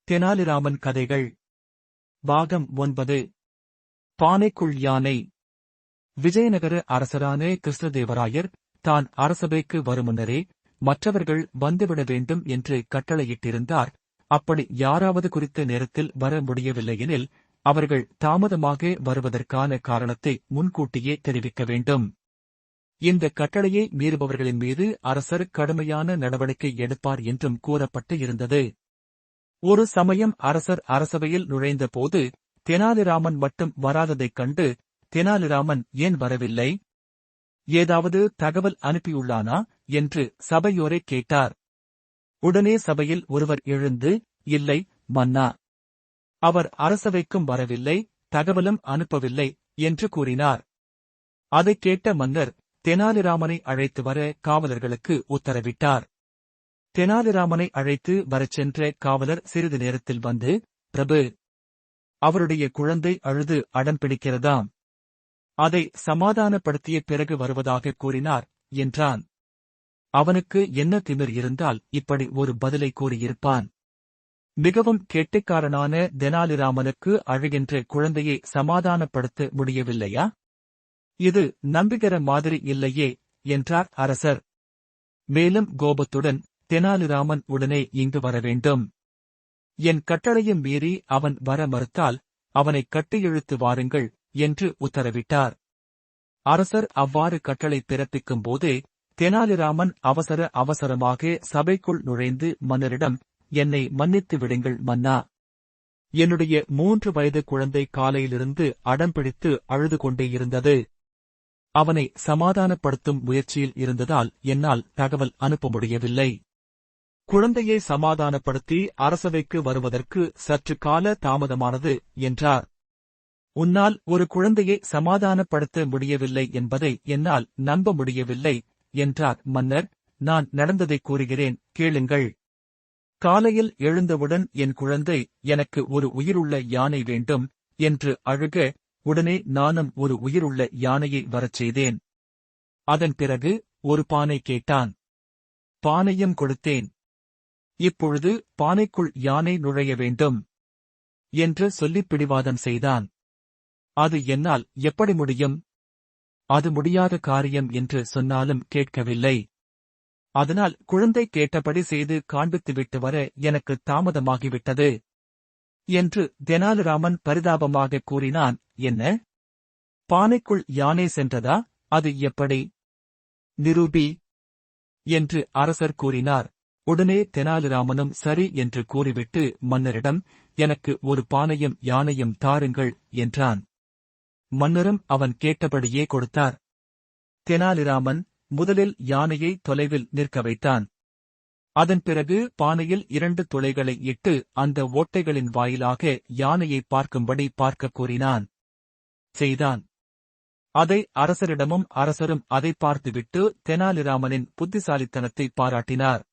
தெனாலிராமன் கதைகள் பாகம் 9. பானைக்குள் யானை. விஜயநகர அரசரான கிருஷ்ணதேவராயர் தான் அரசபைக்கு வருமுன்னரே மற்றவர்கள் வந்துவிட வேண்டும் என்று கட்டளையிட்டிருந்தார். அப்படி யாராவது குறித்த நேரத்தில் வர முடியவில்லையெனில் அவர்கள் தாமதமாக வருவதற்கான காரணத்தை முன்கூட்டியே தெரிவிக்க வேண்டும். இந்த கட்டளையை மீறுபவர்களின் மீது அரசர் கடுமையான நடவடிக்கை எடுப்பார் என்றும் கூறப்பட்டு இருந்தது. ஒரு சமயம் அரசர் அரசவையில் நுழைந்தபோது தெனாலிராமன் மட்டும் வராததைக் கண்டு, தெனாலிராமன் ஏன் வரவில்லை? ஏதாவது தகவல் அனுப்பியுள்ளானா என்று சபையோரை கேட்டார். உடனே சபையில் ஒருவர் எழுந்து, இல்லை மன்னா, அவர் அரசவைக்கும் வரவில்லை, தகவலும் அனுப்பவில்லை என்று கூறினார். அதைக் கேட்ட மன்னர் தெனாலிராமனை அழைத்து வர காவலர்களுக்கு உத்தரவிட்டார். தெனாலிராமனை அழைத்து வரச் சென்ற காவலர் சிறிது நேரத்தில் வந்து, பிரபு, அவருடைய குழந்தை அழுது அடம் பிடிக்கிறதாம். அதை சமாதானப்படுத்திய பிறகு வருவதாக கூறினார் என்றான். அவனுக்கு என்ன திமிர் இருந்தால் இப்படி ஒரு பதிலை கூறியிருப்பான்? மிகவும் கெட்டிக்காரனான தெனாலிராமனுக்கு அழுகின்ற குழந்தையை சமாதானப்படுத்த முடியவில்லையா? இது நம்புகிற மாதிரி இல்லையே என்றார் அரசர். மேலும் கோபத்துடன், தெனாலிராமன் உடனே இங்கு வர வேண்டும். என் கட்டளையும் மீறி அவன் வர மறுத்தால் அவனை கட்டியிழுத்து வாருங்கள் என்று உத்தரவிட்டார். அரசர் அவ்வாறு கட்டளை பிறப்பிக்கும் போதே தெனாலிராமன் அவசரமாக சபைக்குள் நுழைந்து மன்னரிடம், என்னை மன்னித்து விடுங்கள் மன்னா. என்னுடைய 3 வயது குழந்தை காலையிலிருந்து அடம்பிடித்து அழுது கொண்டே இருந்தது. அவனை சமாதானப்படுத்தும் முயற்சியில் இருந்ததால் என்னால் தகவல் அனுப்ப முடியவில்லை. குழந்தையை சமாதானப்படுத்தி அரசவைக்கு வருவதற்கு சற்று கால தாமதமானது என்றார். உன்னால் ஒரு குழந்தையை சமாதானப்படுத்த முடியவில்லை என்பதை என்னால் நம்ப முடியவில்லை என்றார் மன்னர். நான் நடந்ததை கூறுகிறேன், கேளுங்கள். காலையில் எழுந்தவுடன் என் குழந்தை எனக்கு ஒரு உயிருள்ள யானை வேண்டும் என்று அழுக, உடனே நானும் ஒரு உயிருள்ள யானையை வரச் செய்தேன். அதன் பிறகு ஒரு பானை கேட்டான். பானையும் கொடுத்தேன். இப்பொழுது பானைக்குள் யானை நுழைய வேண்டும் என்று சொல்லிப் பிடிவாதம் செய்தான். அது என்னால் எப்படி முடியும்? அது முடியாத காரியம் என்று சொன்னாலும் கேட்கவில்லை. அதனால் குழந்தை கேட்டபடி செய்து காண்பித்துவிட்டு வர எனக்கு தாமதமாகிவிட்டது என்று தெனாலிராமன் பரிதாபமாக கூறினான். என்ன? பானைக்குள் யானை சென்றதா? அது எப்படி? நிரூபி என்று அரசர் கூறினார். உடனே தெனாலிராமனும் சரி என்று கூறிவிட்டு மன்னரிடம், எனக்கு ஒரு பானையும் யானையும் தாருங்கள் என்றான். மன்னரும் அவன் கேட்டபடியே கொடுத்தார். தெனாலிராமன் முதலில் யானையை தொலைவில் நிற்க வைத்தான். அதன் பிறகு பானையில் 2 துளைகளை இட்டு அந்த ஓட்டைகளின் வாயிலாக யானையை பார்க்கும்படி பார்க்கக் கூறினான். செய்தான். அதை அரசரிடமும் அரசரும் அதை பார்த்துவிட்டு தெனாலிராமனின் புத்திசாலித்தனத்தை பாராட்டினார்.